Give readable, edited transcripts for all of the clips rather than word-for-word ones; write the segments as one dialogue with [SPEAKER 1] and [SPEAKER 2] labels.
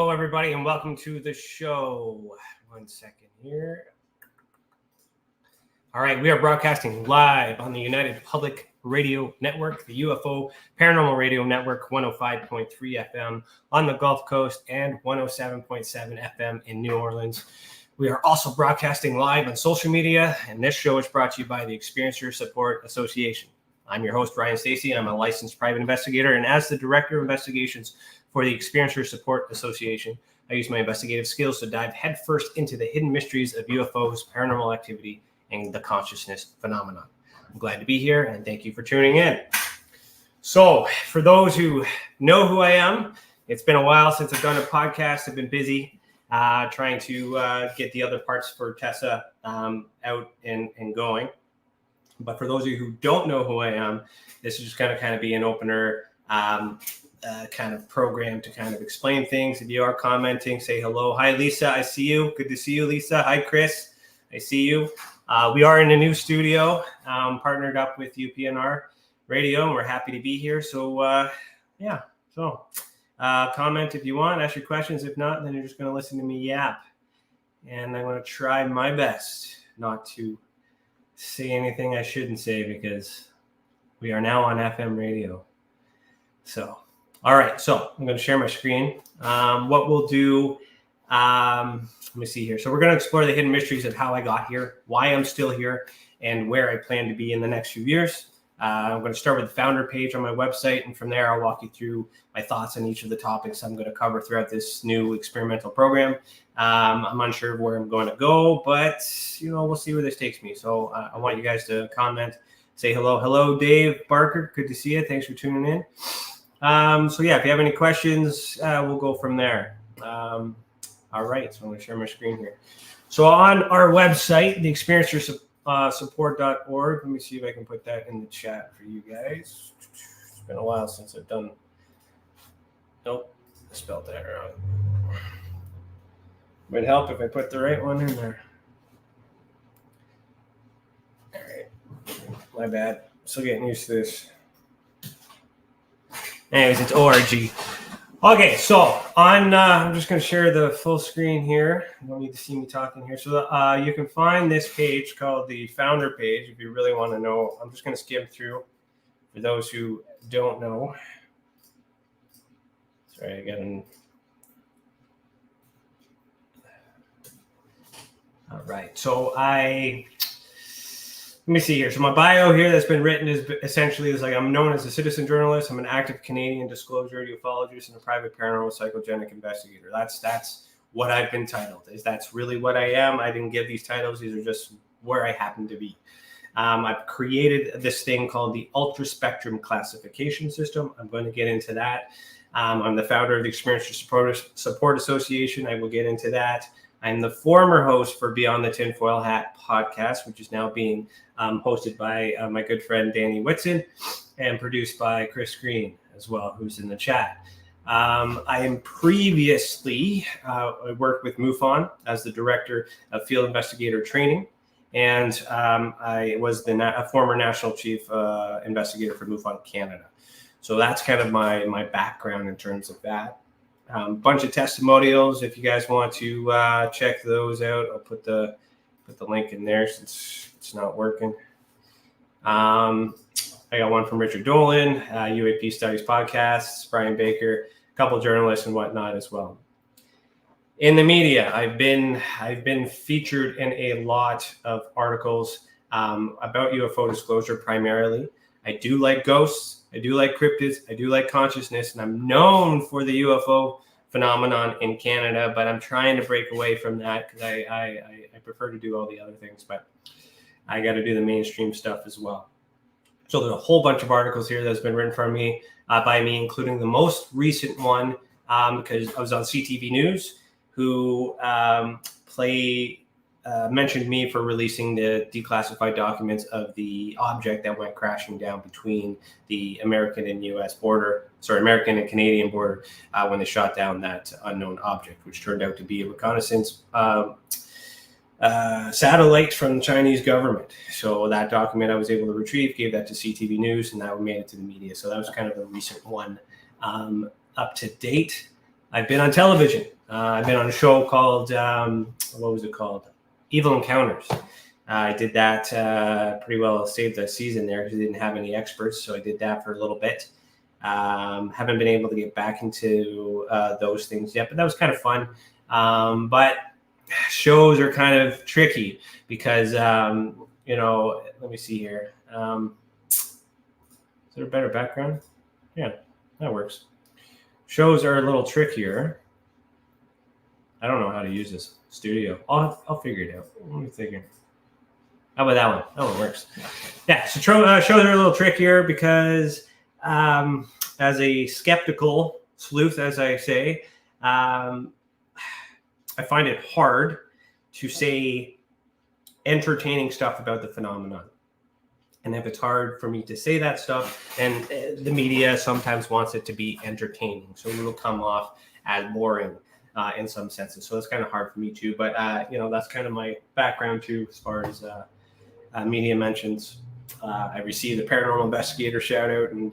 [SPEAKER 1] Hello, everybody, and welcome to the show. 1 second here. All right, we are broadcasting live on the United Public Radio Network, the UFO Paranormal Radio Network, 105.3 FM on the Gulf Coast and 107.7 FM in New Orleans. We are also broadcasting live on social media, and this show is brought to you by the Experiencer Support Association. I'm your host, Ryan Stacey, and I'm a licensed private investigator, and as the Director of Investigations for the Experiencer Support Association, I use my investigative skills to dive headfirst into the hidden mysteries of UFOs, paranormal activity, and the consciousness phenomenon. I'm glad to be here, and thank you for tuning in. So, for those who know who I am, it's been a while since I've done a podcast. I've been busy trying to get the other parts for TESA out and going. But for those of you who don't know who I am, this is just going to kind of be an opener kind of program to kind of explain things. If you are commenting, say hello. Hi, Lisa. I see you. Good to see you, Lisa. Hi, Chris. I see you. We are in a new studio, partnered up with UPNR Radio, and we're happy to be here. So, comment if you want. Ask your questions. If not, then you're just going to listen to me yap. And I'm going to try my best not to say anything I shouldn't say because we are now on FM radio. So, all right. So I'm going to share my screen. What we'll do, let me see here. So we're going to explore the hidden mysteries of how I got here, why I'm still here, and where I plan to be in the next few years. I'm going to start with the founder page on my website, and from there I'll walk you through my thoughts on each of the topics I'm going to cover throughout this new experimental program. I'm unsure of where I'm going to go, but we'll see where this takes me. So I want you guys to comment, say hello. Hello, Dave Barker. Good to see you. Thanks for tuning in. If you have any questions, we'll go from there. All right, so I'm going to share my screen here. So on our website, the experiencersupport.org, let me see if I can put that in the chat for you guys. It's been a while since I've done. Nope, I spelled that wrong. Would help if I put the right one in there. All right, my bad. Still getting used to this. Anyways, it's ORG. Okay, so I'm just going to share the full screen here. You don't need to see me talking here. So you can find this page called the founder page if you really want to know. I'm just going to skim through for those who don't know. Sorry, I got an. All right, so let me see here. So my bio here that's been written is essentially like I'm known as a citizen journalist. I'm an active Canadian disclosure ufologist and a private paranormal psychogenic investigator. That's what I've been titled. That's really what I am. I didn't give these titles. These are just where I happen to be. I've created this thing called the Ultra Spectrum Classification System. I'm going to get into that. I'm the founder of the Experiencer Support Association. I will get into that. I'm the former host for Beyond The Tinfoil Hat podcast, which is now being hosted by my good friend Danny Whitson and produced by Chris Green as well, who's in the chat. I am previously, I worked with MUFON as the director of field investigator training, and I was a former national chief investigator for MUFON Canada. So that's kind of my background in terms of that. Bunch of testimonials. If you guys want to check those out, I'll put the link in there since it's not working. I got one from Richard Dolan, UAP Studies Podcasts, Brian Baker, a couple of journalists and whatnot as well. In the media, I've been featured in a lot of articles about UFO disclosure primarily. I do like ghosts. I do like cryptids. I do like consciousness, and I'm known for the UFO phenomenon in Canada, but I'm trying to break away from that because I prefer to do all the other things, but I got to do the mainstream stuff as well. So there's a whole bunch of articles here that's been written by me, including the most recent one because I was on CTV News, who mentioned me for releasing the declassified documents of the object that went crashing down between the American and Canadian border when they shot down that unknown object, which turned out to be a reconnaissance satellite from the Chinese government. So that document I was able to retrieve, gave that to CTV News, and that made it to the media. So that was kind of a recent one up to date. I've been on television. I've been on a show called, what was it called? Evil Encounters. I did that pretty well. Saved the season there because I didn't have any experts. So I did that for a little bit. Haven't been able to get back into those things yet, but that was kind of fun. But shows are kind of tricky because, you know, let me see here. Is there a better background? Yeah, that works. Shows are a little trickier. I don't know how to use this studio. I'll figure it out. Let me figure. How about that one? That one works. Yeah, so shows are a little trickier because as a skeptical sleuth, as I say, I find it hard to say entertaining stuff about the phenomenon. And if it's hard for me to say that stuff, and the media sometimes wants it to be entertaining, so it will come off as boring in some senses. So it's kind of hard for me too. But you know, that's kind of my background too, as far as media mentions. I received a paranormal investigator shout out in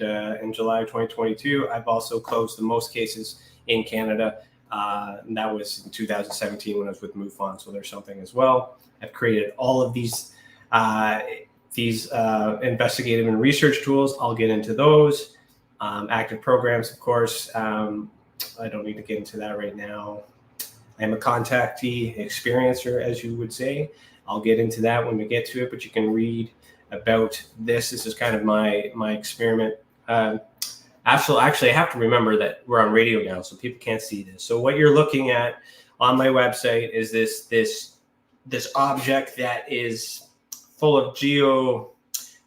[SPEAKER 1] July of 2022. I've also closed the most cases in Canada. And that was in 2017 when I was with MUFON. So there's something as well. I've created all of these investigative and research tools. I'll get into those. Active programs, of course. I don't need to get into that right now. I'm a contactee experiencer, as you would say. I'll get into that when we get to it, but you can read about this. This is kind of my experiment. Actually, I have to remember that we're on radio now, so people can't see this. So what you're looking at on my website is this object that is full of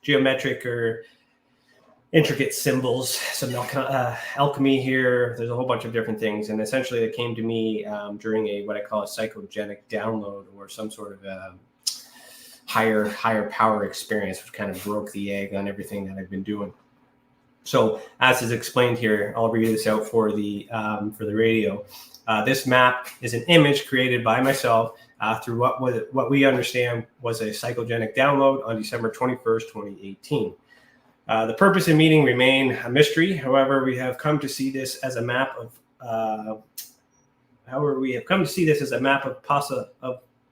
[SPEAKER 1] geometric or intricate symbols, some alchemy here. There's a whole bunch of different things, and essentially it came to me during what I call a psychogenic download, or some sort of higher power experience, which kind of broke the egg on everything that I've been doing. So as is explained here, I'll read this out for the radio. This map is an image created by myself through what we understand was a psychogenic download on December 21st, 2018. The purpose and meaning remain a mystery. However, we have come to see this as a map of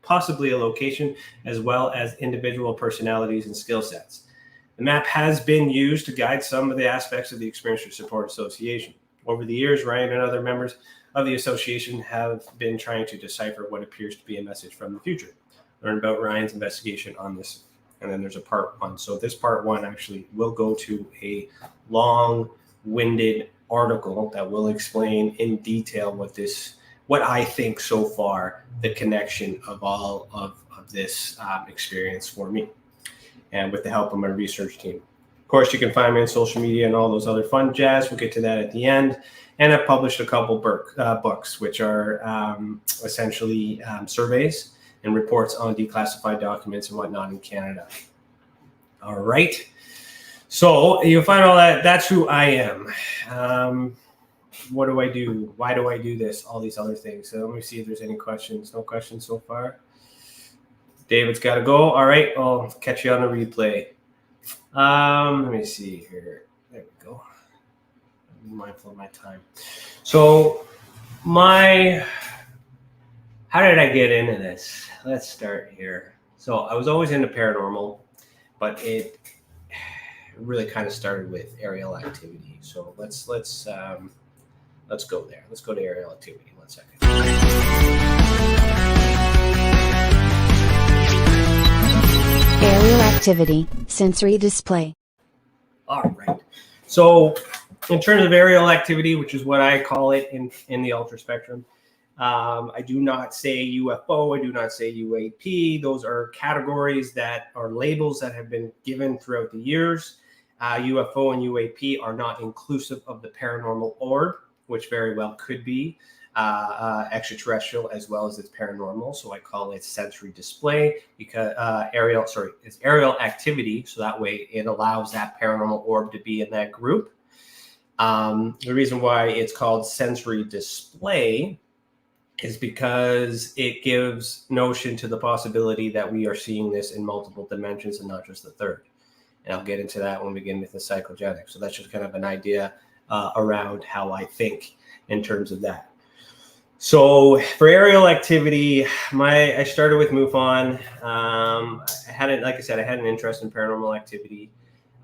[SPEAKER 1] possibly a location, as well as individual personalities and skill sets. The map has been used to guide some of the aspects of the Experiencer Support Association. Over the years, Ryan and other members of the association have been trying to decipher what appears to be a message from the future. Learn about Ryan's investigation on this. And then there's a part one. So this part one actually will go to a long-winded article that will explain in detail what I think so far, the connection of all of this experience for me, and with the help of my research team. Of course, you can find me on social media and all those other fun jazz. We'll get to that at the end. And I've published a couple books, which are essentially surveys and reports on declassified documents and whatnot in Canada. All right. So you'll find all that. That's who I am. What do I do? Why do I do this? All these other things. So let me see if there's any questions. No questions so far. David's got to go. All right. I'll catch you on the replay. Let me see here. There we go. Be mindful of my time. So how did I get into this? Let's start here. So I was always into paranormal, but it really kind of started with aerial activity. So let's go there. Let's go to aerial activity. 1 second.
[SPEAKER 2] Aerial activity, sensory display.
[SPEAKER 1] All right. So in terms of aerial activity, which is what I call it in the ultra spectrum, I do not say UFO. I do not say UAP. Those are categories that are labels that have been given throughout the years. UFO and UAP are not inclusive of the paranormal orb, which very well could be extraterrestrial as well as it's paranormal. So I call it sensory display because it's aerial activity. So that way it allows that paranormal orb to be in that group. The reason why it's called sensory display is because it gives notion to the possibility that we are seeing this in multiple dimensions and not just the third. And I'll get into that when we get into the psychogenic. So that's just kind of an idea around how I think in terms of that. So for aerial activity, I started with MUFON. Like I said, I had an interest in paranormal activity.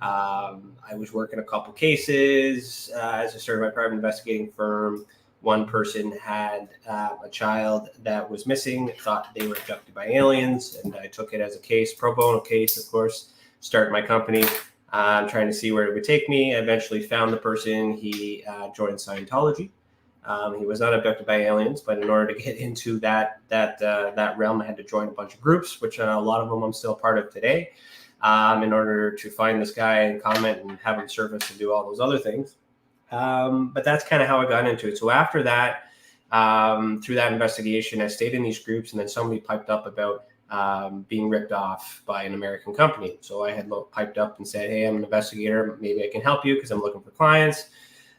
[SPEAKER 1] I was working a couple cases as I started my private investigating firm. One person had a child that was missing, thought they were abducted by aliens, and I took it as a case, pro bono case, of course. Started my company, trying to see where it would take me. I eventually found the person. He joined Scientology. He was not abducted by aliens, but in order to get into that realm, I had to join a bunch of groups, which a lot of them I'm still part of today, in order to find this guy and comment and have him surface and do all those other things. But that's kind of how I got into it. So after that, through that investigation, I stayed in these groups, and then somebody piped up about being ripped off by an American company. So I had piped up and said, hey, I'm an investigator. Maybe I can help you because I'm looking for clients.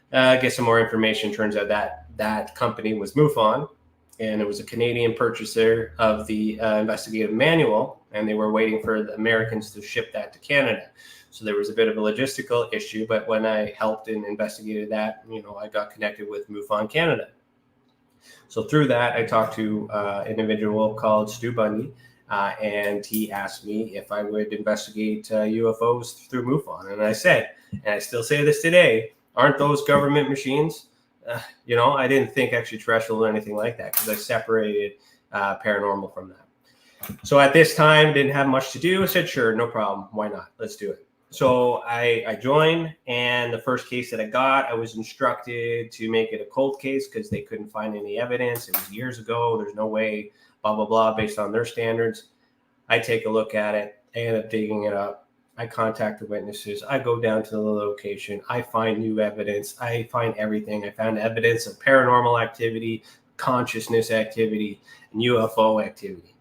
[SPEAKER 1] Get some more information. Turns out that company was MUFON, and it was a Canadian purchaser of the investigative manual, and they were waiting for the Americans to ship that to Canada. So there was a bit of a logistical issue, but when I helped and investigated that, I got connected with MUFON Canada. So through that, I talked to an individual called Stu Bundy, and he asked me if I would investigate UFOs through MUFON. And I said, and I still say this today, aren't those government machines? I didn't think extraterrestrial or anything like that because I separated paranormal from that. So at this time, didn't have much to do. I said, sure, no problem. Why not? Let's do it. So I joined, and the first case that I got, I was instructed to make it a cold case because they couldn't find any evidence. It was years ago. There's no way, blah, blah, blah, based on their standards. I take a look at it. I end up digging it up. I contact the witnesses. I go down to the location. I find new evidence. I find everything. I found evidence of paranormal activity, consciousness activity, and UFO activity.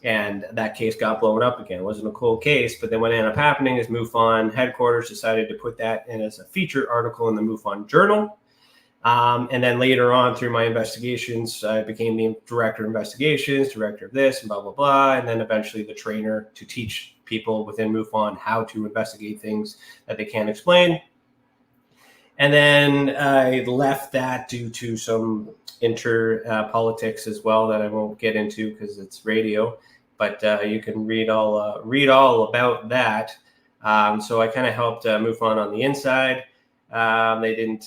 [SPEAKER 1] And that case got blown up again. It wasn't a cold case, but then what ended up happening is MUFON headquarters decided to put that in as a featured article in the MUFON Journal. And then later on through my investigations, I became the director of investigations, director of this, and blah, blah, blah. And then eventually the trainer to teach people within MUFON how to investigate things that they can't explain. And then I left that due to some politics as well that I won't get into because it's radio. But you can read all about that. So I kind of helped MUFON on the inside. They didn't,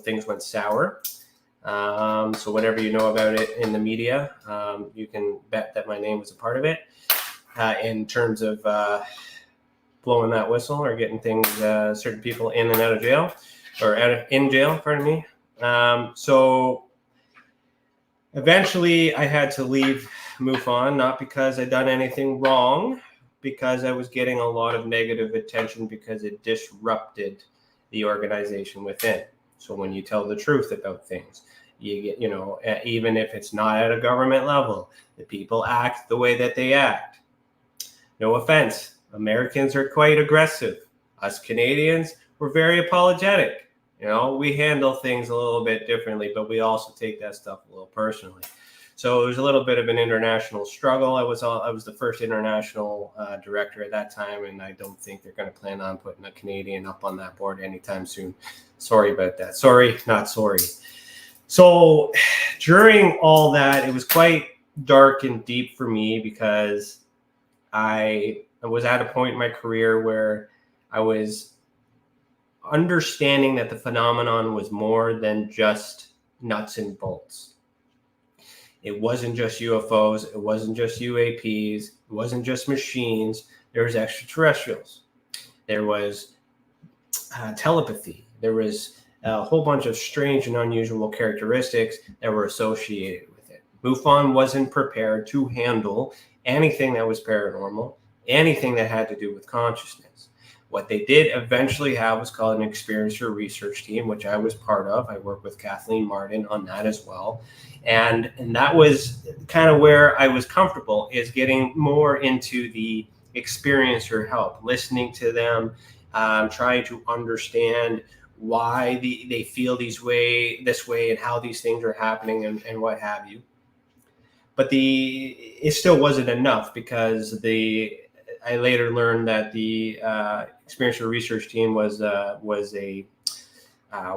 [SPEAKER 1] things went sour. So whatever you know about it in the media, you can bet that my name was a part of it. In terms of blowing that whistle or getting things, certain people in and out of jail, or in jail, pardon me. So eventually I had to leave MUFON, not because I'd done anything wrong, because I was getting a lot of negative attention because it disrupted the organization within. So when you tell the truth about things, you get, even if it's not at a government level, the people act the way that they act. No offense, Americans are quite aggressive. Us Canadians, we're very apologetic. We handle things a little bit differently, but we also take that stuff a little personally. So it was a little bit of an international struggle. I was the first international director at that time, and I don't think they're going to plan on putting a Canadian up on that board anytime soon. Sorry about that. Sorry, not sorry. So during all that, it was quite dark and deep for me because I was at a point in my career where I was understanding that the phenomenon was more than just nuts and bolts. It wasn't just UFOs. It wasn't just UAPs. It wasn't just machines. There was extraterrestrials. There was telepathy. There was a whole bunch of strange and unusual characteristics that were associated with it. MUFON wasn't prepared to handle anything that was paranormal, anything that had to do with consciousness. What they did eventually have was called an experiencer research team, which I was part of. I worked with Kathleen Martin on that as well. And that was kind of where I was comfortable, is getting more into the experiencer help, listening to them, trying to understand why they feel this way and how these things are happening and what have you. But it still wasn't enough because I later learned that the experiencer research team was a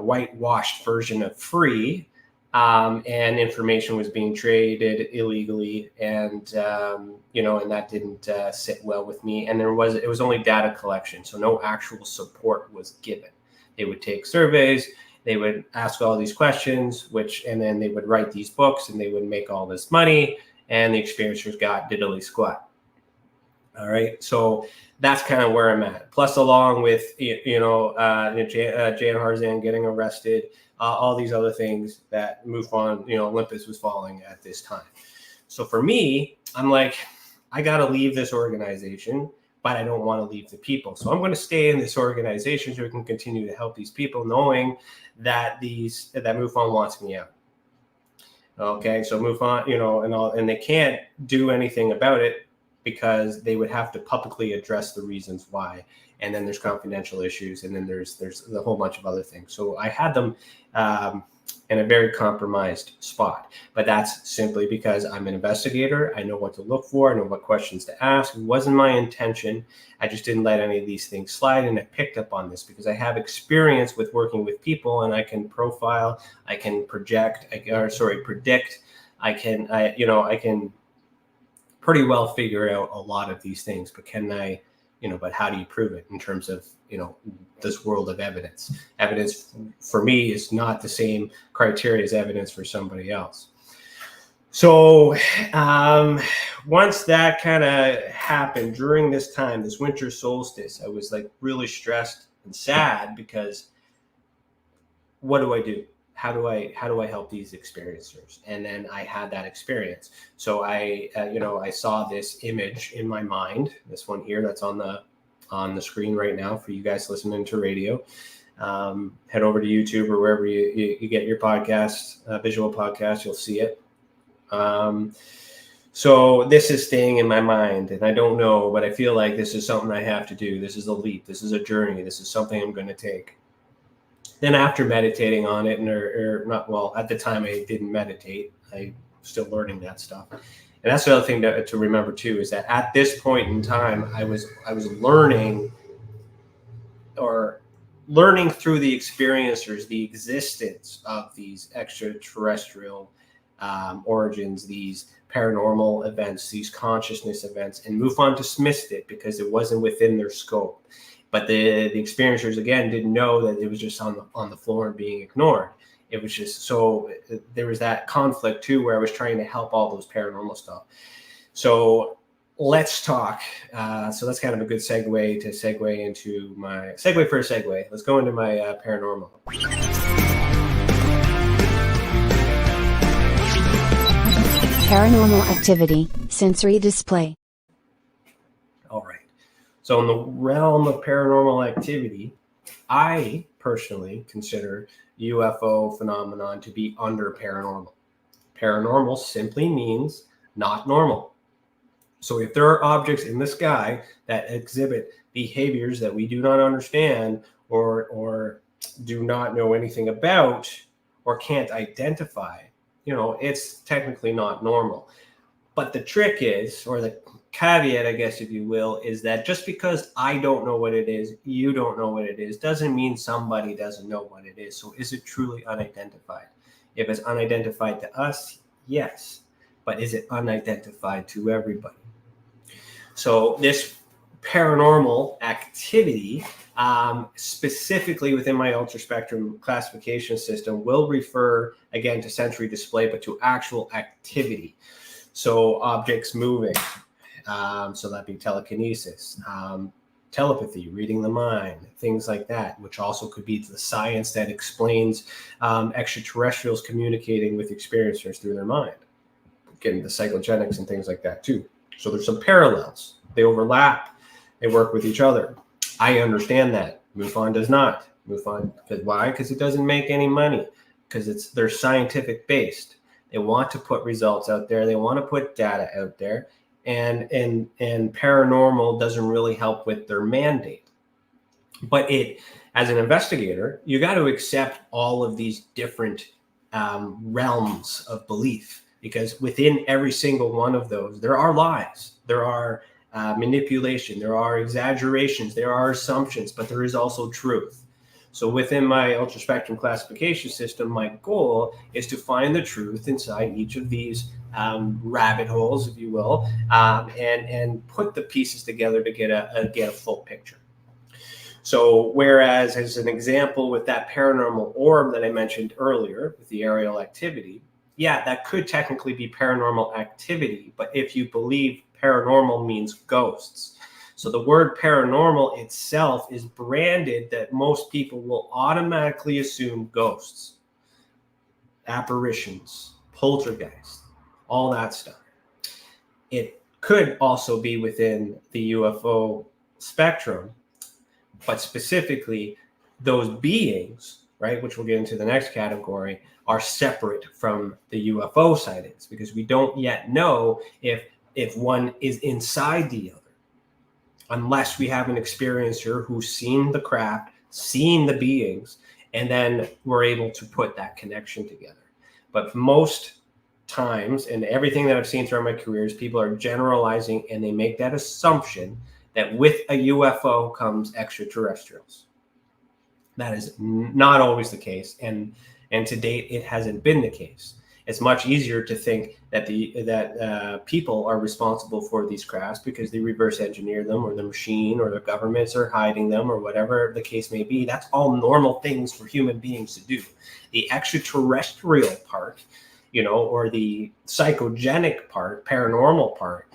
[SPEAKER 1] whitewashed version of free, and information was being traded illegally, and and that didn't sit well with me. And it was only data collection, so no actual support was given. They would take surveys, they would ask all these questions, and then they would write these books, and they would make all this money, and the experiencers got diddly squat. All right, so that's kind of where I'm at. Plus, along with Jan Harzan getting arrested, all these other things that MUFON, Olympus was falling at this time. So for me, I'm like, I got to leave this organization, but I don't want to leave the people. So I'm going to stay in this organization so we can continue to help these people, knowing that that MUFON wants me out. Okay, so MUFON, and they can't do anything about it because they would have to publicly address the reasons why. And then there's confidential issues, and then there's a whole bunch of other things. So I had them in a very compromised spot, but that's simply because I'm an investigator. I know what to look for. I know what questions to ask. It wasn't my intention. I just didn't let any of these things slide, and I picked up on this because I have experience with working with people, and I can profile, I can predict. I can pretty well figure out a lot of these things, but but how do you prove it in terms of, this world of evidence? Evidence for me is not the same criteria as evidence for somebody else. So once that kind of happened during this time, this winter solstice, I was like really stressed and sad because what do I do? How do I help these experiencers? And then I had that experience. So I saw this image in my mind, this one here that's on the screen right now for you guys listening to radio. Head over to YouTube or wherever you get your podcasts, visual podcasts, you'll see it. So this is staying in my mind, and I don't know, but I feel like this is something I have to do. This is a leap. This is a journey. This is something I'm going to take. Then after meditating on it, at the time I didn't meditate. I'm still learning that stuff. And that's the other thing to remember too, is that at this point in time, I was learning through the experiencers, the existence of these extraterrestrial origins, these paranormal events, these consciousness events, and MUFON dismissed it because it wasn't within their scope. But the experiencers, again, didn't know that it was just on the floor and being ignored. It was just, so there was that conflict too, where I was trying to help all those paranormal stuff. So let's talk. So that's kind of a good segue into my segue for a segue. Let's go into my paranormal.
[SPEAKER 2] Paranormal activity, sensory display.
[SPEAKER 1] All right. So in the realm of paranormal activity, I personally consider UFO phenomenon to be under paranormal. Paranormal simply means not normal. So if there are objects in the sky that exhibit behaviors that we do not understand or do not know anything about or can't identify, it's technically not normal. But the trick is, or the caveat, I guess, if you will, is that just because I don't know what it is, you don't know what it is, doesn't mean somebody doesn't know what it is. So is it truly unidentified? If it's unidentified to us, yes. But is it unidentified to everybody? So this paranormal activity, specifically within my ultra-spectrum classification system, will refer, again, to sensory display, but to actual activity. So objects moving, so that'd be telekinesis, telepathy, reading the mind, things like that, which also could be the science that explains extraterrestrials communicating with experiencers through their mind, getting the psychogenics and things like that too. So there's some parallels. They overlap. They work with each other. I understand that. MUFON does not. MUFON, why? Because it doesn't make any money. Because they're scientific based. They want to put results out there. They want to put data out there. And paranormal doesn't really help with their mandate. But as an investigator, you got to accept all of these different realms of belief, because within every single one of those, there are lies, there are manipulation, there are exaggerations, there are assumptions, but there is also truth. So within my ultra-spectrum classification system, my goal is to find the truth inside each of these rabbit holes, if you will, and put the pieces together to get a full picture. So whereas, as an example, with that paranormal orb that I mentioned earlier, with the aerial activity, yeah, that could technically be paranormal activity, but if you believe paranormal means ghosts. So the word paranormal itself is branded that most people will automatically assume ghosts, apparitions, poltergeists, all that stuff. It could also be within the UFO spectrum, but specifically those beings, right, which we'll get into the next category, are separate from the UFO sightings, because we don't yet know if one is inside the other, unless we have an experiencer who's seen the craft, seen the beings, and then we're able to put that connection together. But most times, and everything that I've seen throughout my careers, people are generalizing and they make that assumption that with a UFO comes extraterrestrials. That is not always the case, and to date, it hasn't been the case. It's much easier to think that people are responsible for these crafts because they reverse engineer them, or the machine, or the governments are hiding them, or whatever the case may be. That's all normal things for human beings to do. The extraterrestrial part, or the psychogenic part, paranormal part,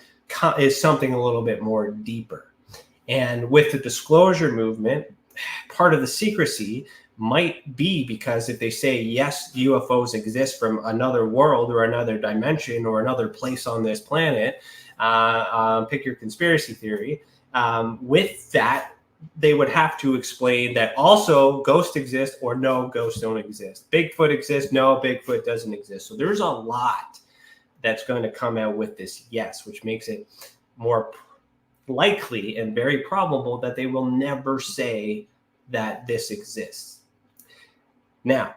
[SPEAKER 1] is something a little bit more deeper. And with the disclosure movement, part of the secrecy might be because if they say, yes, UFOs exist from another world or another dimension or another place on this planet, pick your conspiracy theory, with that, they would have to explain that also ghosts exist or no, ghosts don't exist. Bigfoot exists, no, Bigfoot doesn't exist. So there's a lot that's going to come out with this yes, which makes it more likely and very probable that they will never say that this exists. Now,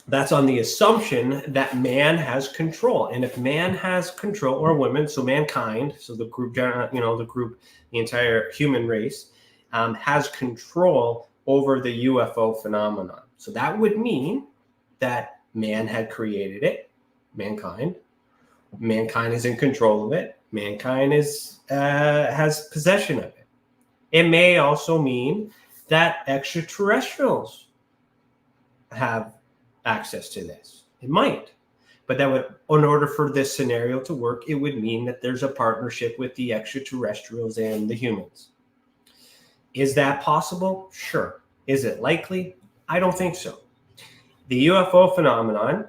[SPEAKER 1] that's on the assumption that man has control. And if man has control, or women, so mankind, so the group, the entire human race, has control over the UFO phenomenon. So that would mean that man had created it, mankind. Mankind is in control of it. Mankind has possession of it. It may also mean that extraterrestrials have access to this. It might, but that would, in order for this scenario to work, it would mean that there's a partnership with the extraterrestrials and the humans. Is that possible? Sure. Is it likely? I don't think so. The UFO phenomenon,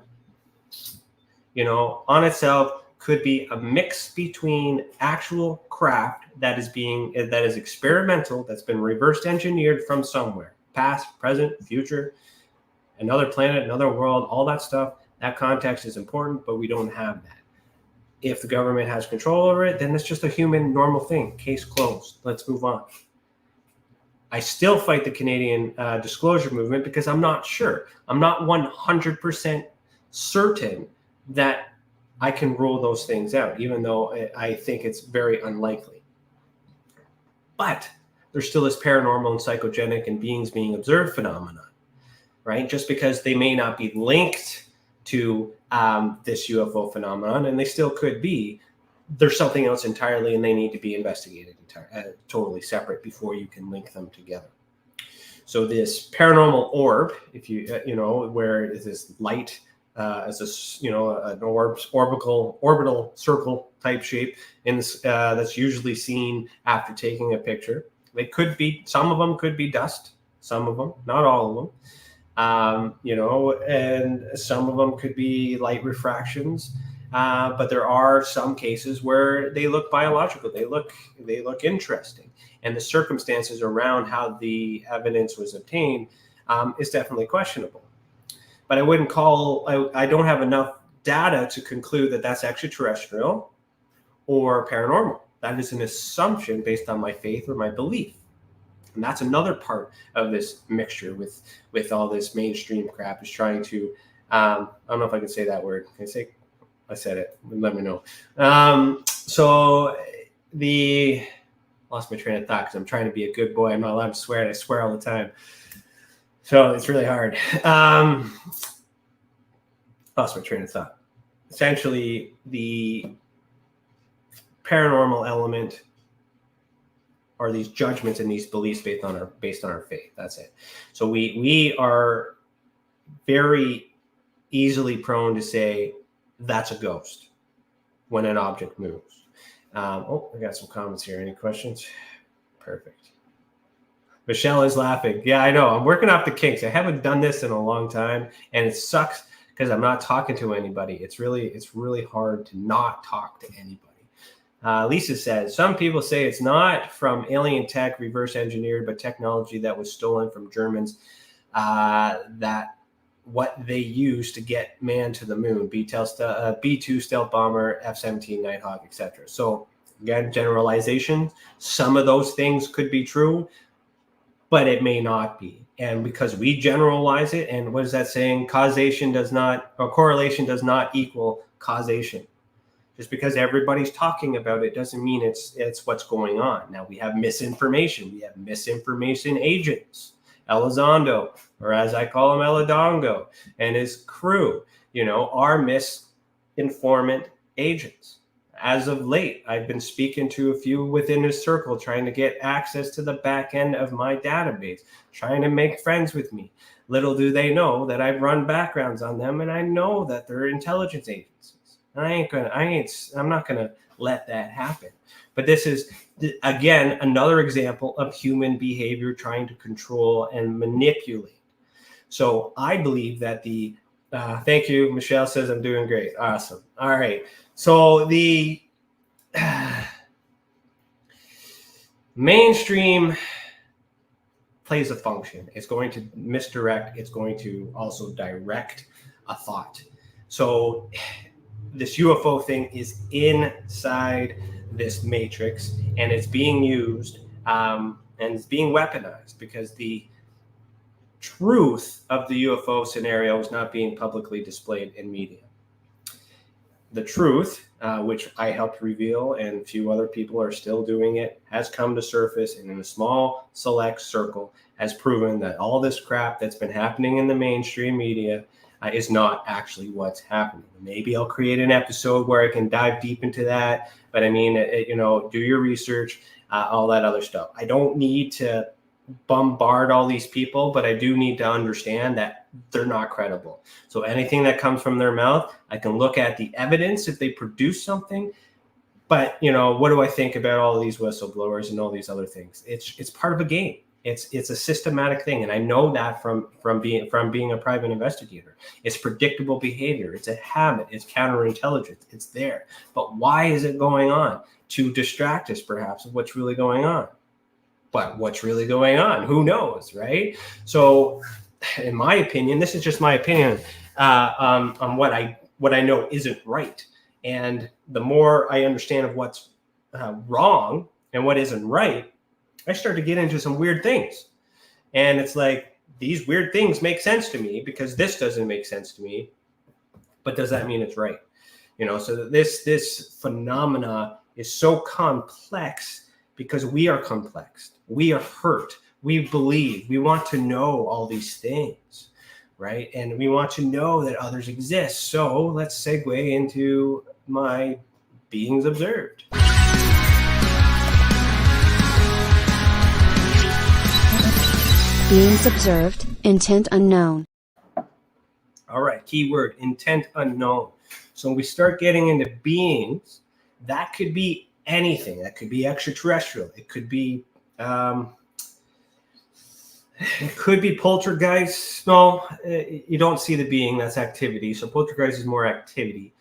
[SPEAKER 1] on itself, could be a mix between actual craft that is experimental, that's been reverse engineered from somewhere, past, present, future, another planet, another world, all that stuff. That context is important, but we don't have that. If the government has control over it, then it's just a human normal thing. Case closed. Let's move on. I still fight the Canadian disclosure movement because I'm not sure. I'm not 100% certain that I can rule those things out, even though I think it's very unlikely. But there's still this paranormal and psychogenic and beings being observed phenomenon. Right? Just because they may not be linked to this UFO phenomenon, and they still could be, there's something else entirely, and they need to be investigated totally separate before you can link them together. So this paranormal orb, if where is this light as an orbital circle type shape, in this, that's usually seen after taking a picture. They could be, some of them could be dust, some of them, not all of them. And some of them could be light refractions, but there are some cases where they look biological. They look interesting, and the circumstances around how the evidence was obtained is definitely questionable. But I wouldn't I don't have enough data to conclude that that's extraterrestrial or paranormal. That is an assumption based on my faith or my belief. And that's another part of this mixture with all this mainstream crap, is trying to, I don't know if I can say that word. Can I say, I said it, let me know. Lost my train of thought because I'm trying to be a good boy. I'm not allowed to swear, and I swear all the time. So it's really hard. Lost my train of thought. Essentially, the paranormal element are these judgments and these beliefs based on our faith. That's it. So we are very easily prone to say that's a ghost when an object moves. I got some comments here. Any questions? Perfect. Michelle is laughing. Yeah, I know. I'm working off the kinks. I haven't done this in a long time, and it sucks because I'm not talking to anybody. It's really hard to not talk to anybody. Lisa says, some people say it's not from alien tech reverse engineered, but technology that was stolen from Germans, that what they used to get man to the moon, B-2 stealth bomber, F-17 Nighthawk, etc. So again, generalization. Some of those things could be true, but it may not be. And because we generalize it, and what is that saying? Correlation does not equal causation. Just because everybody's talking about it doesn't mean it's what's going on. Now we have misinformation. We have misinformation agents. Elizondo, or as I call him, Elidongo, and his crew, are misinformant agents. As of late, I've been speaking to a few within his circle, trying to get access to the back end of my database, trying to make friends with me. Little do they know that I've run backgrounds on them, and I know that they're intelligence agencies. I'm not gonna let that happen. But this is, again, another example of human behavior trying to control and manipulate. So I believe that thank you. Michelle says I'm doing great. Awesome. All right. So the mainstream plays a function. It's going to misdirect. It's going to also direct a thought. So this UFO thing is inside this matrix, and it's being used and it's being weaponized because the truth of the UFO scenario is not being publicly displayed in media. The truth, which I helped reveal and a few other people are still doing it, has come to surface, and in a small select circle has proven that all this crap that's been happening in the mainstream media is not actually what's happening. Maybe I'll create an episode where I can dive deep into that, but I mean, do your research, all that other stuff. I don't need to bombard all these people, but I do need to understand that they're not credible. So anything that comes from their mouth, I can look at the evidence if they produce something. But what do I think about all of these whistleblowers and all these other things? It's part of a game. It's a systematic thing, and I know that from being a private investigator. It's predictable behavior. It's a habit. It's counterintelligence. It's there. But why is it going on? To distract us, perhaps, of what's really going on. But what's really going on? Who knows, right? So, in my opinion, this is just my opinion on what I know isn't right. And the more I understand of what's wrong and what isn't right, I start to get into some weird things. And it's like, these weird things make sense to me because this doesn't make sense to me. But does that mean it's right? So this phenomena is so complex because we are complex. We are hurt. We believe. We want to know all these things, right? And we want to know that others exist. So let's segue into my beings observed.
[SPEAKER 2] Beings observed, intent unknown.
[SPEAKER 1] All right, keyword, intent unknown. So when we start getting into beings, that could be anything. That could be extraterrestrial. It could be poltergeist. No, you don't see the being. That's activity. So poltergeist is more activity.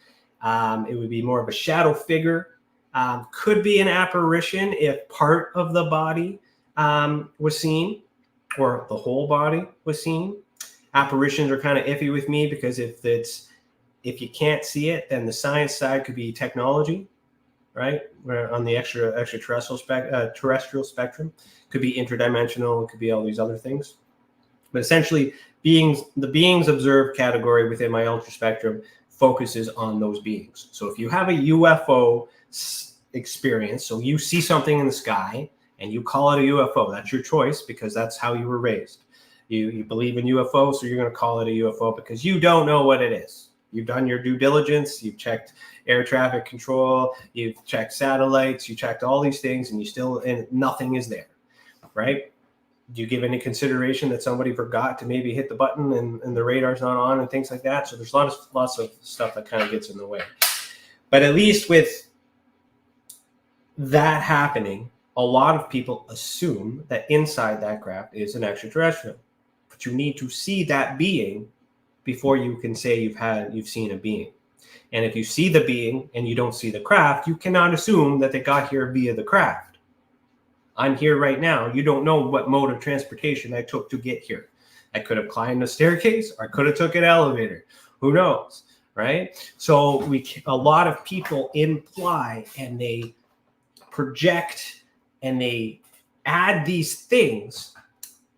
[SPEAKER 1] It would be more of a shadow figure. Could be an apparition if part of the body was seen, or the whole body was seen. Apparitions are kind of iffy with me because if you can't see it, then the science side could be technology, right? Where on the extraterrestrial terrestrial spectrum, could be interdimensional, it could be all these other things. But essentially, the beings observed category within my ultra spectrum focuses on those beings. So if you have a UFO experience, so you see something in the sky and you call it a UFO, that's your choice because that's how you were raised. You believe in UFO, so you're going to call it a UFO because you don't know what it is. You've done your due diligence. You've checked air traffic control. You've checked satellites. You checked all these things, and nothing is there, right? Do you give any consideration that somebody forgot to maybe hit the button and the radar's not on and things like that? So there's lots of stuff that kind of gets in the way. But at least with that happening, a lot of people assume that inside that craft is an extraterrestrial. But you need to see that being before you can say you've seen a being. And if you see the being and you don't see the craft, you cannot assume that they got here via the craft. I'm here right now. You don't know what mode of transportation I took to get here. I could have climbed a staircase, or I could have took an elevator. Who knows, right? So a lot of people imply and they project and they add these things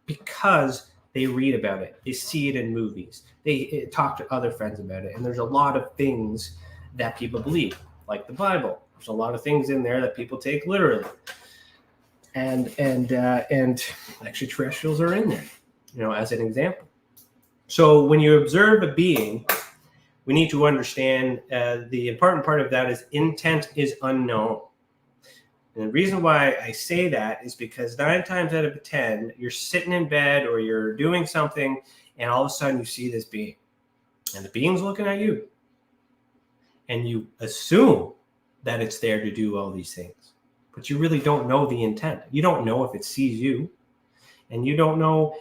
[SPEAKER 1] because they read about it. They see it in movies. They talk to other friends about it. And there's a lot of things that people believe, like the Bible. There's a lot of things in there that people take literally. And extraterrestrials are in there, as an example. So when you observe a being, we need to understand the important part of that is intent is unknown. And the reason why I say that is because 9 times out of 10, you're sitting in bed or you're doing something, and all of a sudden you see this being. And the being's looking at you. And you assume that it's there to do all these things. But you really don't know the intent. You don't know if it sees you. And you don't know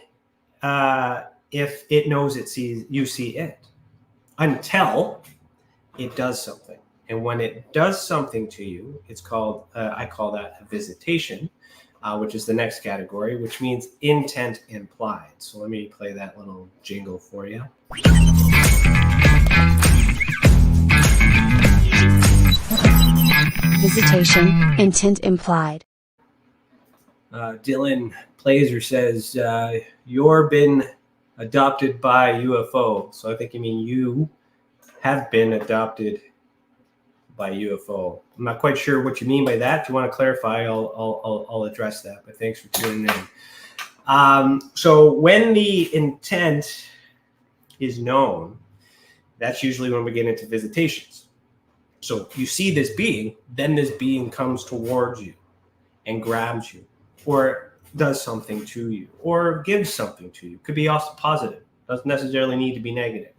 [SPEAKER 1] if it knows you see it. Until it does something. And when it does something to you, it's called, I call that a visitation, which is the next category, which means intent implied. So let me play that little jingle for you.
[SPEAKER 2] Visitation, intent implied.
[SPEAKER 1] Dylan Plazer says, you're been adopted by UFO. So I think you mean you have been adopted by UFO. I'm not quite sure what you mean by that. If you want to clarify, I'll address that. But thanks for tuning in. So when the intent is known, that's usually when we get into visitations. So you see this being, then this being comes towards you and grabs you, or does something to you, or gives something to you. Could be also positive. Doesn't necessarily need to be negative.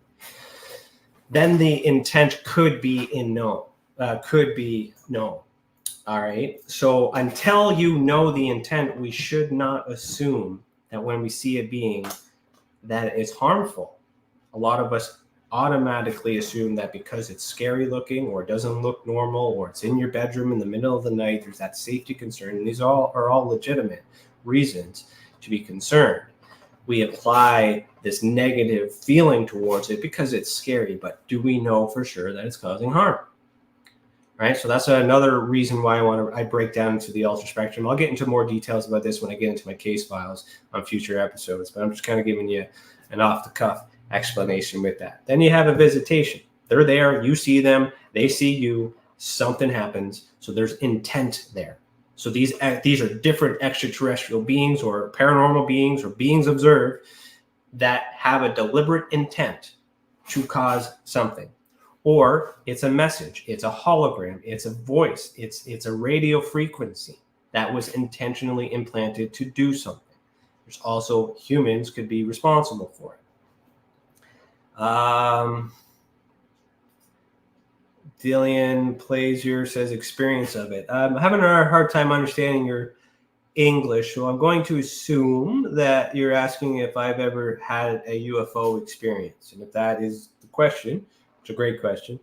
[SPEAKER 1] Then the intent could be known. All right. So until you know the intent, we should not assume that when we see a being that is harmful. A lot of us automatically assume that because it's scary looking or doesn't look normal or it's in your bedroom in the middle of the night, there's that safety concern. And these are all legitimate reasons to be concerned. We apply this negative feeling towards it because it's scary, but do we know for sure that it's causing harm? Right. So that's another reason why I break down into the ultra spectrum. I'll get into more details about this when I get into my case files on future episodes, but I'm just kind of giving you an off the cuff explanation with that. Then you have a visitation. They're there. You see them. They see you. Something happens. So there's intent there. So these are different extraterrestrial beings or paranormal beings or beings observed that have a deliberate intent to cause something. Or it's a message, it's a hologram, it's a voice, it's a radio frequency that was intentionally implanted to do something. There's also humans could be responsible for it. Dillian Plazier says experience of it. I'm having a hard time understanding your English, so I'm going to assume that you're asking if I've ever had a UFO experience. And if that is the question, it's a great question.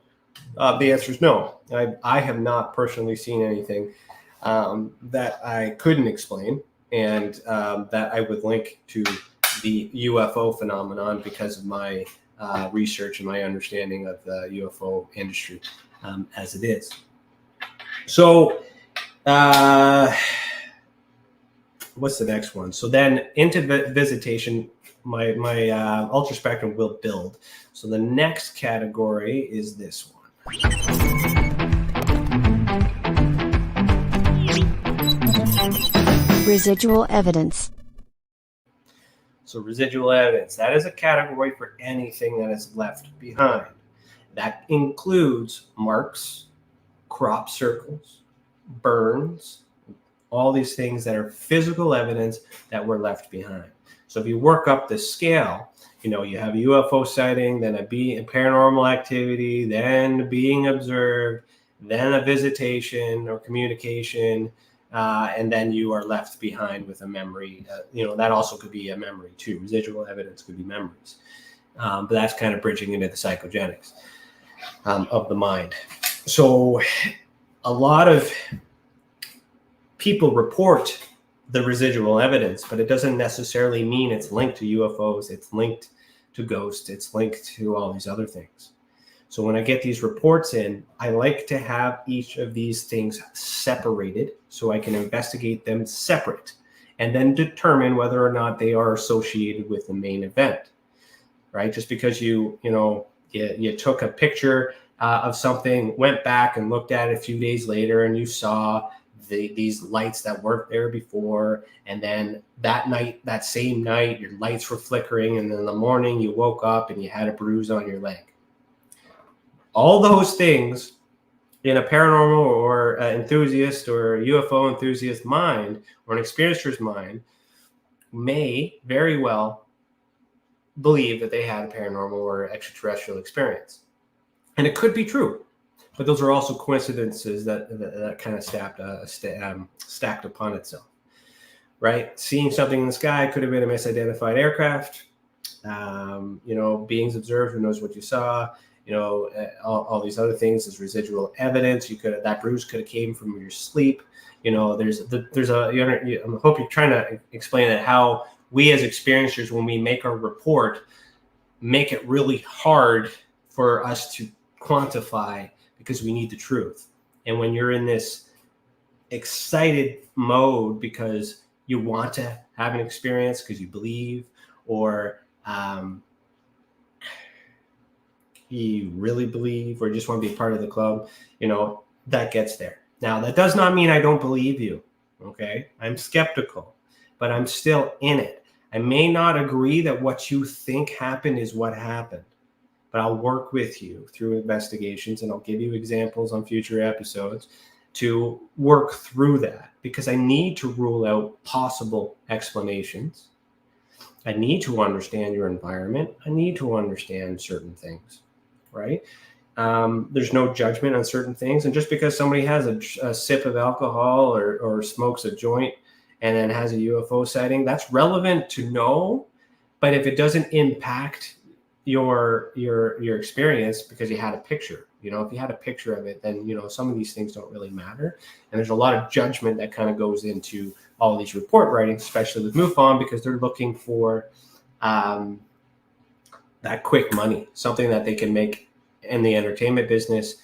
[SPEAKER 1] The answer is no. I have not personally seen anything that I couldn't explain and that I would link to the UFO phenomenon because of my research and my understanding of the UFO industry as it is. So what's the next one? So then into visitation, my ultra spectrum will build. So the next category is this one.
[SPEAKER 2] Residual evidence.
[SPEAKER 1] So residual evidence, that is a category for anything that is left behind. That includes marks, crop circles, burns, all these things that are physical evidence that were left behind. So if you work up the scale, you have a UFO sighting, then a paranormal activity, then being observed, then a visitation or communication, and then you are left behind with a memory. That also could be a memory too. Residual evidence could be memories. But that's kind of bridging into the psychogenics of the mind. So a lot of people report the residual evidence, but it doesn't necessarily mean it's linked to UFOs, it's linked to ghosts, it's linked to all these other things. So when I get these reports in, I like to have each of these things separated so I can investigate them separate and then determine whether or not they are associated with the main event, right? Just because you took a picture of something, went back and looked at it a few days later, and you saw these lights that weren't there before, and then that same night, your lights were flickering, and then in the morning you woke up and you had a bruise on your leg. All those things in a paranormal or enthusiast or UFO enthusiast mind or an experiencer's mind may very well believe that they had a paranormal or extraterrestrial experience. And it could be true, but those are also coincidences that kind of stacked upon itself, right? Seeing something in the sky could have been a misidentified aircraft. Beings observed, who knows what you saw. All these other things as residual evidence. That bruise could have came from your sleep. I hope you're trying to explain that how we as experiencers, when we make our report, make it really hard for us to quantify because we need the truth. And when you're in this excited mode because you want to have an experience because you believe, or you really believe, or just want to be part of the club, that gets there. Now, that does not mean I don't believe you, okay? I'm skeptical, but I'm still in it. I may not agree that what you think happened is what happened, but I'll work with you through investigations, and I'll give you examples on future episodes to work through that, because I need to rule out possible explanations. I need to understand your environment. I need to understand certain things, right? There's no judgment on certain things. And just because somebody has a sip of alcohol or smokes a joint and then has a UFO sighting, that's relevant to know. But if it doesn't impact your experience because you had a picture, if you had a picture of it, then, some of these things don't really matter. And there's a lot of judgment that kind of goes into all these report writings, especially with MUFON, because they're looking for that quick money, something that they can make in the entertainment business,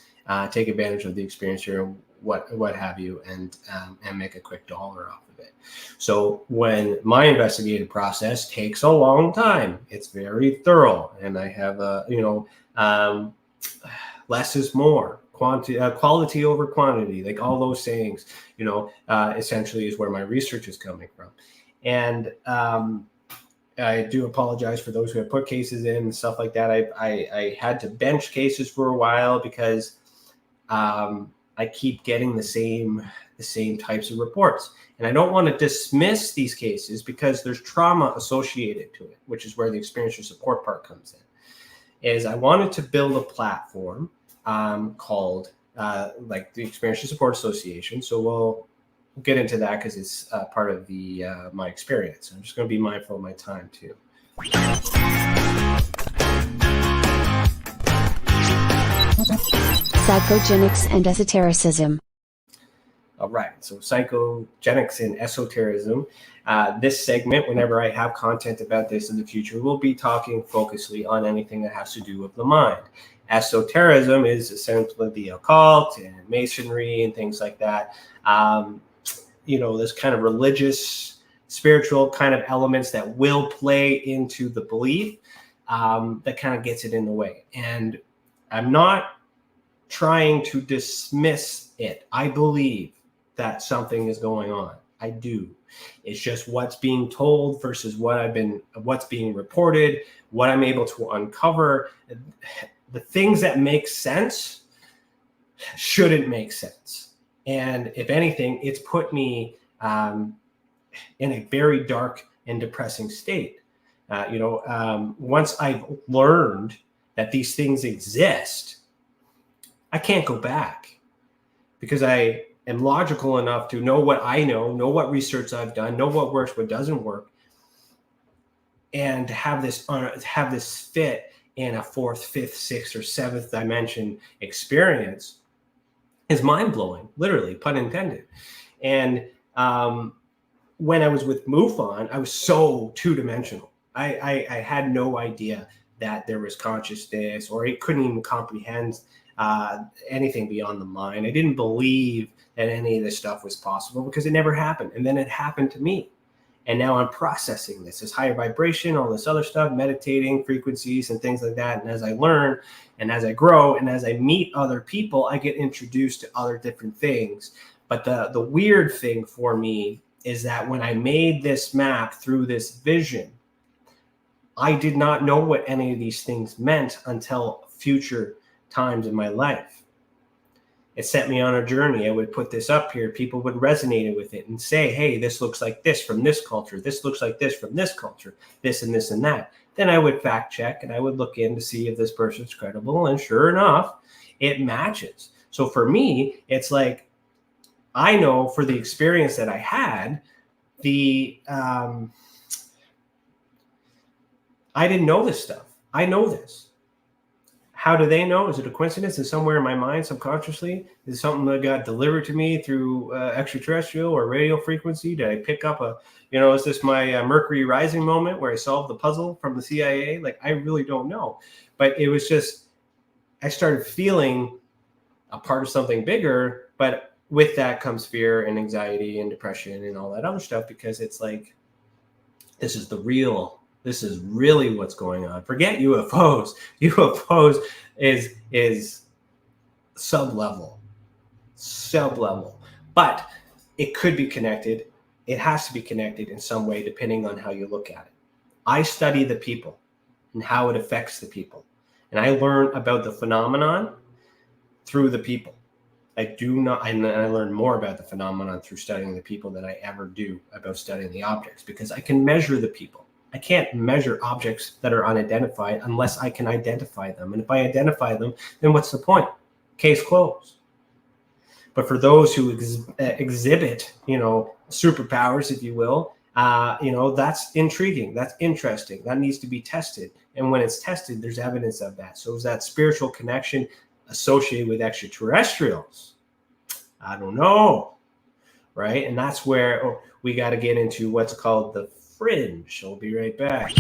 [SPEAKER 1] take advantage of the experiencer, what have you, and make a quick dollar off of it. So when my investigative process takes a long time, it's very thorough, and I have less is more, quality over quantity, like all those sayings, essentially is where my research is coming from. And I do apologize for those who have put cases in and stuff like that. I had to bench cases for a while because I keep getting the same types of reports. And I don't want to dismiss these cases because there's trauma associated to it, which is where the experiencer support part comes in. Is I wanted to build a platform called like the Experiencer Support Association. So we'll get into that because it's part of the my experience. I'm just going to be mindful of my time too.
[SPEAKER 2] Psychogenics and esotericism.
[SPEAKER 1] All right, so psychogenics and esotericism. This segment, whenever I have content about this in the future, we'll be talking focusly on anything that has to do with the mind. Esotericism is essentially the occult and masonry and things like that. This kind of religious, spiritual kind of elements that will play into the belief that kind of gets it in the way. And I'm not trying to dismiss it. I believe that something is going on. I do. It's just what's being told versus what's being reported, what I'm able to uncover. The things that make sense shouldn't make sense. And if anything, it's put me in a very dark and depressing state. Once I've learned that these things exist, I can't go back because I am logical enough to know what I know what research I've done, know what works, what doesn't work, and to have this fit in a fourth, fifth, sixth, or seventh dimension experience is mind-blowing, literally, pun intended. And when I was with MUFON, I was so two-dimensional. I had no idea that there was consciousness, or it couldn't even comprehend anything beyond the mind. I didn't believe that any of this stuff was possible because it never happened. And then it happened to me. And now I'm processing this higher vibration, all this other stuff, meditating, frequencies and things like that. And as I learn and as I grow and as I meet other people, I get introduced to other different things. But the weird thing for me is that when I made this map through this vision, I did not know what any of these things meant until future times in my life. It sent me on a journey. I would put this up here. People would resonate with it and say, hey, this looks like this from this culture. This looks like this from this culture, this and this and that. Then I would fact check and I would look in to see if this person's credible. And sure enough, it matches. So for me, it's like, I know for the experience that I had, I didn't know this stuff. I know this. How do they know? Is it a coincidence? Is somewhere in my mind subconsciously? Is it something that got delivered to me through extraterrestrial or radio frequency? Did I pick up is this my Mercury rising moment where I solved the puzzle from the CIA? Like, I really don't know. But it was just, I started feeling a part of something bigger, but with that comes fear and anxiety and depression and all that other stuff, because it's like, this is really what's going on. Forget UFOs. UFOs is sub-level, but it could be connected. It has to be connected in some way, depending on how you look at it. I study the people and how it affects the people. And I learn about the phenomenon through the people. I learn more about the phenomenon through studying the people than I ever do about studying the objects, because I can measure the people. I can't measure objects that are unidentified unless I can identify them. And if I identify them, then what's the point? Case closed. But for those who exhibit, superpowers, if you will, that's intriguing. That's interesting. That needs to be tested. And when it's tested, there's evidence of that. So is that spiritual connection associated with extraterrestrials? I don't know. Right? And that's where we got to get into what's called the fringe. I'll be right back.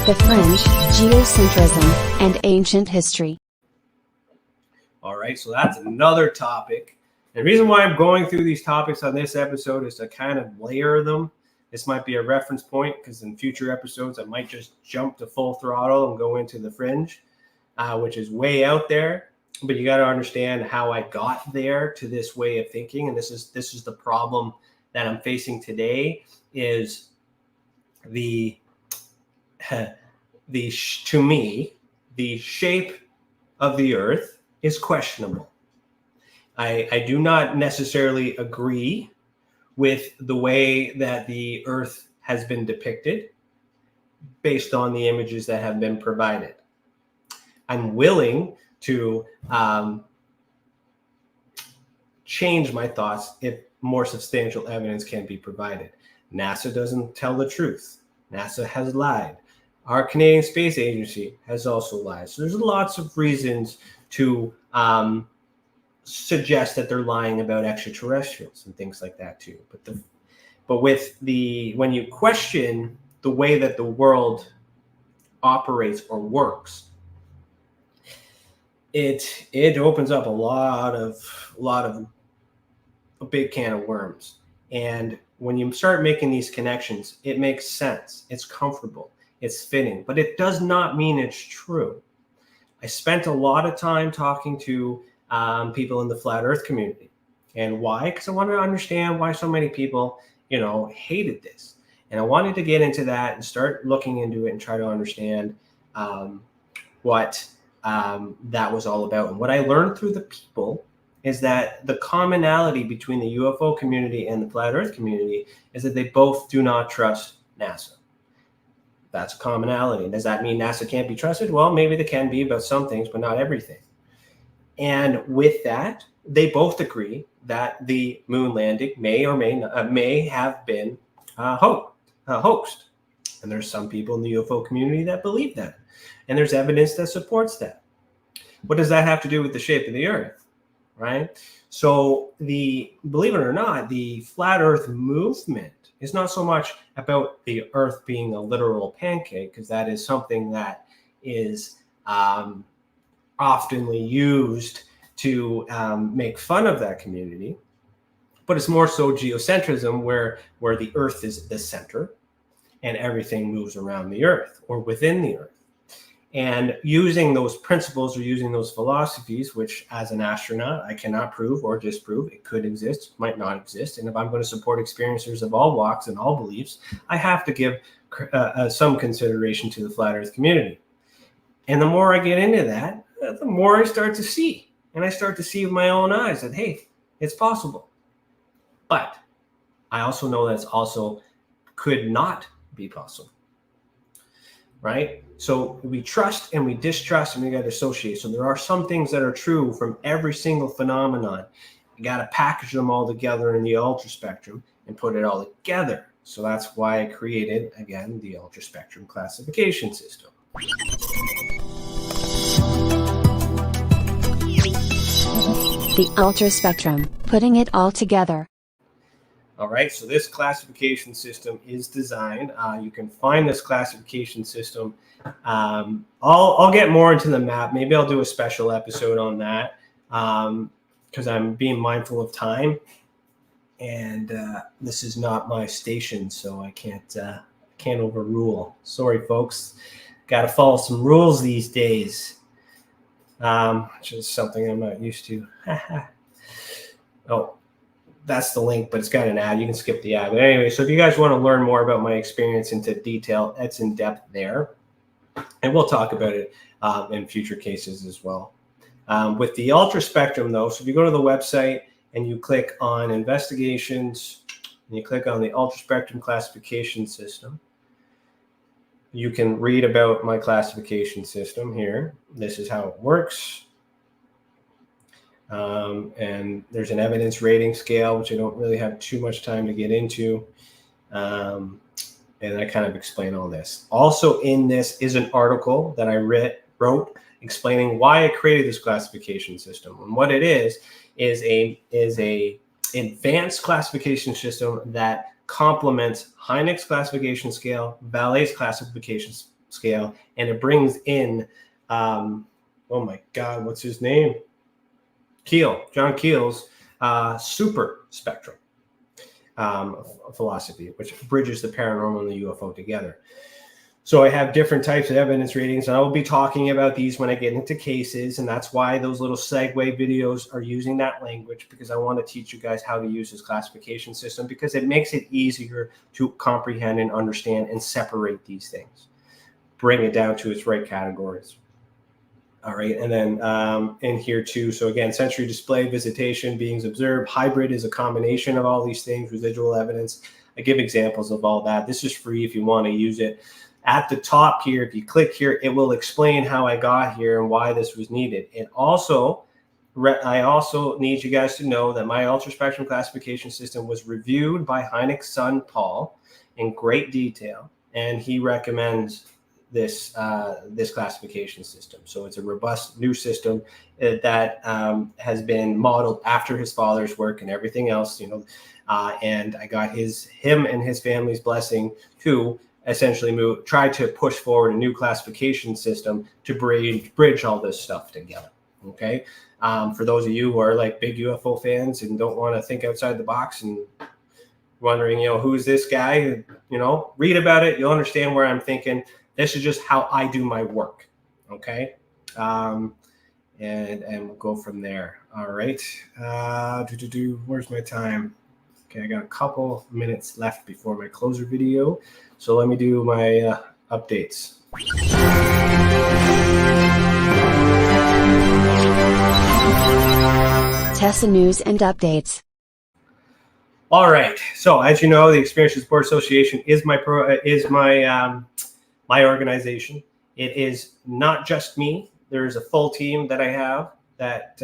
[SPEAKER 2] The fringe, geocentrism, and ancient history.
[SPEAKER 1] All right, so that's another topic. And the reason why I'm going through these topics on this episode is to kind of layer them. This might be a reference point, because in future episodes, I might just jump to full throttle and go into the fringe, which is way out there. But you got to understand how I got there to this way of thinking. And this is the problem that I'm facing today, is to me, the shape of the earth is questionable. I do not necessarily agree with the way that the earth has been depicted based on the images that have been provided. I'm willing to change my thoughts if more substantial evidence can be provided. NASA doesn't tell the truth. NASA has lied. Our Canadian Space Agency has also lied. So there's lots of reasons to suggest that they're lying about extraterrestrials and things like that too. But when you question the way that the world operates or works, it opens up a big can of worms. And when you start making these connections, it makes sense. It's comfortable. It's fitting, but it does not mean it's true. I spent a lot of time talking to people in the flat Earth community. And why? Because I wanted to understand why so many people, hated this. And I wanted to get into that and start looking into it and try to understand what that was all about. And what I learned through the people is that the commonality between the UFO community and the flat Earth community is that they both do not trust NASA. That's a commonality. Does that mean NASA can't be trusted? Well, maybe they can be about some things, but not everything. And with that, they both agree that the moon landing may or may have been hoaxed. And there's some people in the UFO community that believe that. And there's evidence that supports that. What does that have to do with the shape of the Earth? Right? So believe it or not, the flat Earth movement is not so much about the Earth being a literal pancake, because that is something that is oftenly used to make fun of that community. But it's more so geocentrism, where the Earth is the center and everything moves around the Earth or within the Earth. And using those principles or using those philosophies, which as an astronaut, I cannot prove or disprove. It could exist, might not exist. And if I'm going to support experiencers of all walks and all beliefs, I have to give some consideration to the flat Earth community. And the more I get into that, the more I start to see. And I start to see with my own eyes that, hey, it's possible. But I also know that it's also could not be possible. Right? So we trust and we distrust and we got to associate. So there are some things that are true from every single phenomenon. You got to package them all together in the ultra spectrum and put it all together. So that's why I created, again, the ultra spectrum classification system.
[SPEAKER 2] The ultra spectrum, putting it all together.
[SPEAKER 1] All right, so this classification system is designed. You can find this classification system. I'll get more into the map. Maybe I'll do a special episode on that because I'm being mindful of time. And this is not my station, so I can't overrule. Sorry, folks. Got to follow some rules these days, which is something I'm not used to. Oh. That's the link, but it's got an ad. You can skip the ad. But anyway, so if you guys want to learn more about my experience into detail, it's in depth there. And we'll talk about it in future cases as well. With the ultra spectrum, though, so if you go to the website and you click on investigations and you click on the ultra spectrum classification system, you can read about my classification system here. This is how it works. And there's an evidence rating scale, which I don't really have too much time to get into. And I kind of explain all this. Also in this is an article that I wrote explaining why I created this classification system. And what it is a advanced classification system that complements Hynek's classification scale, Vallée's classification scale, and it brings in, oh my God, what's his name? John Keel's super spectrum philosophy, which bridges the paranormal and the UFO together. So I have different types of evidence ratings, and I will be talking about these when I get into cases, and that's why those little segue videos are using that language, because I want to teach you guys how to use this classification system, because it makes it easier to comprehend and understand and separate these things, bring it down to its right categories. All right, and then in here too, so again, sensory display, visitation, beings observed. Hybrid is a combination of all these things, residual evidence. I give examples of all that. This is free if you want to use it. At the top here, if you click here, it will explain how I got here and why this was needed. And also, I also need you guys to know that my ultra spectrum classification system was reviewed by Hynek's son, Paul, in great detail, and he recommends this classification system. So it's a robust new system that has been modeled after his father's work and everything else, and I got him and his family's blessing to essentially try to push forward a new classification system to bridge all this stuff together. Okay. For those of you who are like big UFO fans and don't want to think outside the box and wondering, who's this guy, read about it. You'll understand where I'm thinking. This is just how I do my work, okay? and we'll go from there. All right. Where's my time? Okay, I got a couple minutes left before my closer video, so let me do my updates.
[SPEAKER 2] TESA news and updates.
[SPEAKER 1] All right. So as you know, the Experiential Support Association is my my organization. It is not just me. There is a full team that I have that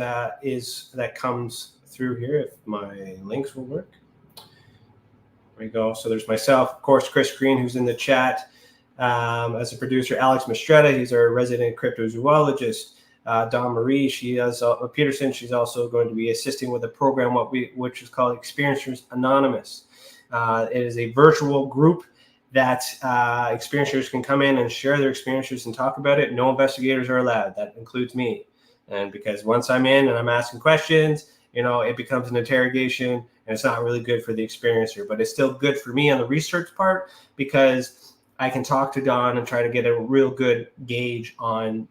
[SPEAKER 1] comes through here. If my links will work. There we go. So there's myself, of course, Chris Green, who's in the chat as a producer. Alex Mastretta, he's our resident cryptozoologist. Dawn Marie, Peterson, she's also going to be assisting with a program which is called Experiencers Anonymous. It is a virtual group that experiencers can come in and share their experiences and talk about it. No investigators are allowed. That includes me. And because once I'm in and I'm asking questions, it becomes an interrogation, and it's not really good for the experiencer. But it's still good for me on the research part, because I can talk to Dawn and try to get a real good gauge on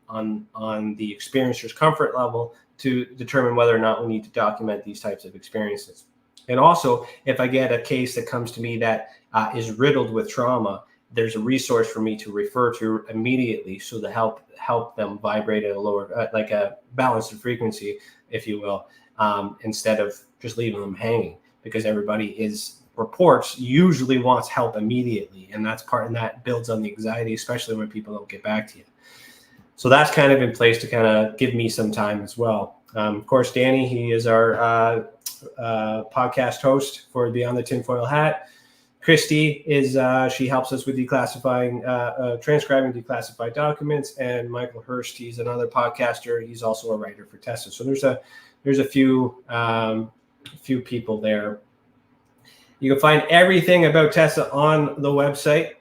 [SPEAKER 1] the experiencer's comfort level to determine whether or not we need to document these types of experiences. And also, if I get a case that comes to me that is riddled with trauma, there's a resource for me to refer to immediately, so to help them vibrate at a lower, like a balanced frequency, if you will, instead of just leaving them hanging, because everybody reports usually wants help immediately, and that builds on the anxiety, especially when people don't get back to you. So that's kind of in place to kind of give me some time as well. Of course, Danny, he is our podcast host for Beyond the Tinfoil Hat. Christy she helps us with declassifying, transcribing declassified documents, and Michael Hurst, he's another podcaster. He's also a writer for TESA. So there's a few people there. You can find everything about TESA on the website.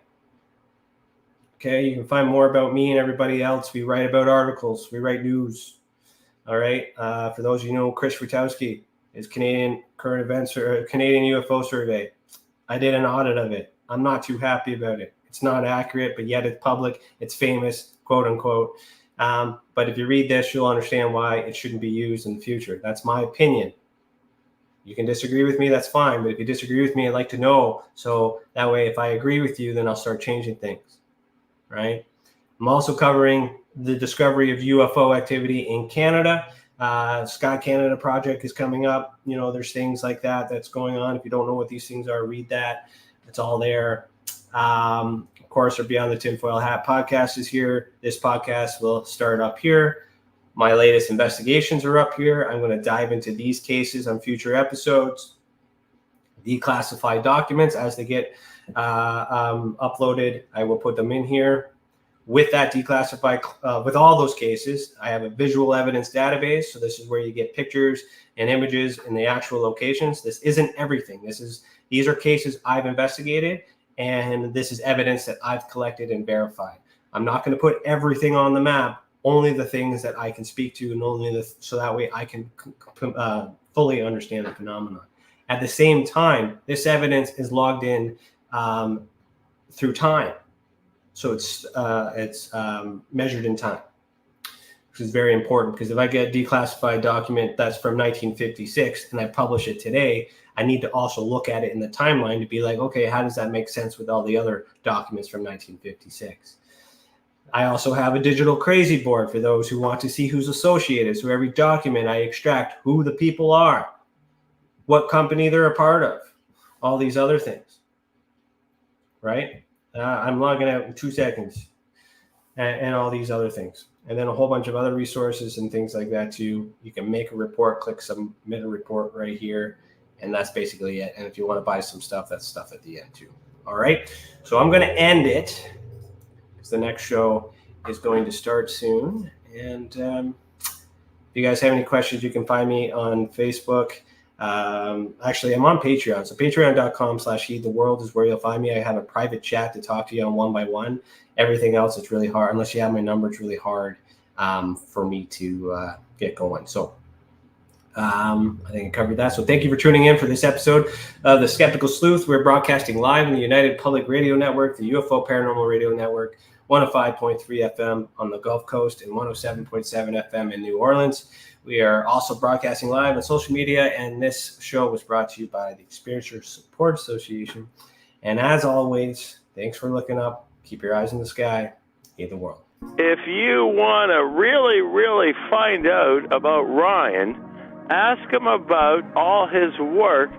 [SPEAKER 1] Okay, you can find more about me and everybody else. We write about articles. We write news. All right. For those of you who know, Chris Rutowski is Canadian Current Events or Canadian UFO Survey. I did an audit of it. I'm not too happy about it. It's not accurate, but yet it's public. It's famous, quote unquote. But if you read this, you'll understand why it shouldn't be used in the future. That's my opinion. You can disagree with me, that's fine. But if you disagree with me, I'd like to know. So that way, if I agree with you, then I'll start changing things, right? I'm also covering the discovery of UFO activity in Canada. Sky Canada project is coming up. There's things like that's going on. If you don't know what these things are, read that. It's all there. Of course, our Beyond the Tinfoil Hat podcast is here. This podcast will start up here. My latest investigations are up here. I'm going to dive into these cases on future episodes. Declassified documents, as they get uploaded, I will put them in here. With that declassified, with all those cases, I have a visual evidence database. So this is where you get pictures and images and the actual locations. This isn't everything. These are cases I've investigated, and this is evidence that I've collected and verified. I'm not going to put everything on the map. Only the things that I can speak to, and so that way I can fully understand the phenomenon. At the same time, this evidence is logged in through time, so it's measured in time, which is very important, because if I get a declassified document that's from 1956 and I publish it today, I need to also look at it in the timeline to be like, okay, how does that make sense with all the other documents from 1956? I also have a digital crazy board for those who want to see who's associated. So every document I extract who the people are, what company they're a part of, all these other things, right? I'm logging out in 2 seconds, and all these other things. And then a whole bunch of other resources and things like that too. You can make a report, click submit a report right here, and that's basically it. And if you want to buy some stuff, that's stuff at the end too. All right, so I'm going to end it. The next show is going to start soon. And if you guys have any questions, you can find me on Facebook. Actually, I'm on Patreon. So patreon.com/heedtheworld is where you'll find me. I have a private chat to talk to you on one-by-one. Everything else, it's really hard. Unless you have my number, it's really hard for me to get going. So I think I covered that. So thank you for tuning in for this episode of The Skeptical Sleuth. We're broadcasting live in the United Public Radio Network, the UFO Paranormal Radio Network. 105.3 FM on the Gulf Coast, and 107.7 FM in New Orleans. We are also broadcasting live on social media, and this show was brought to you by the Experiencer Support Association. And as always, thanks for looking up. Keep your eyes in the sky. Heal the world.
[SPEAKER 3] If you want to really, really find out about Ryan, ask him about all his work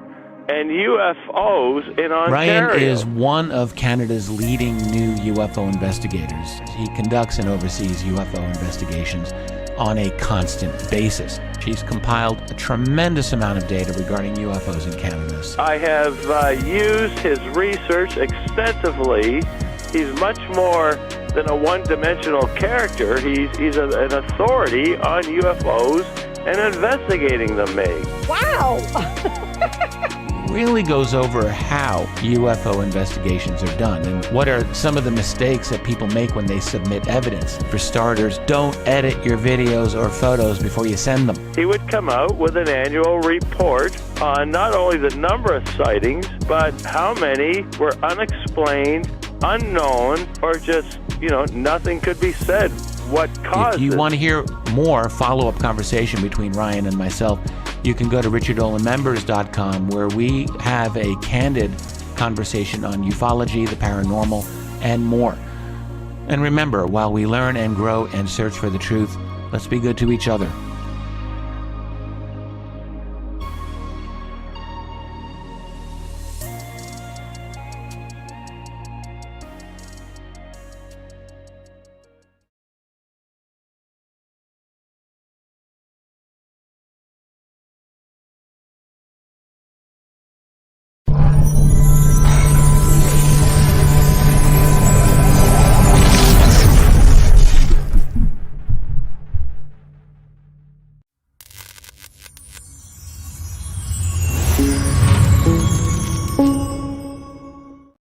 [SPEAKER 3] and UFOs in Ontario.
[SPEAKER 4] Ryan is one of Canada's leading new UFO investigators. He conducts and oversees UFO investigations on a constant basis. He's compiled a tremendous amount of data regarding UFOs in Canada.
[SPEAKER 3] I have used his research extensively. He's much more than a one-dimensional character. He's an authority on UFOs and investigating them, Meg.
[SPEAKER 5] Wow!
[SPEAKER 4] Really goes over how UFO investigations are done and what are some of the mistakes that people make when they submit evidence. For starters, don't edit your videos or photos before you send them.
[SPEAKER 3] He would come out with an annual report on not only the number of sightings, but how many were unexplained, unknown, or just, nothing could be said. What caused
[SPEAKER 4] If you
[SPEAKER 3] it.
[SPEAKER 4] want to hear more follow-up conversation between Ryan and myself, you can go to richardolanmembers.com, where we have a candid conversation on ufology, the paranormal, and more. And remember, while we learn and grow and search for the truth, let's be good to each other.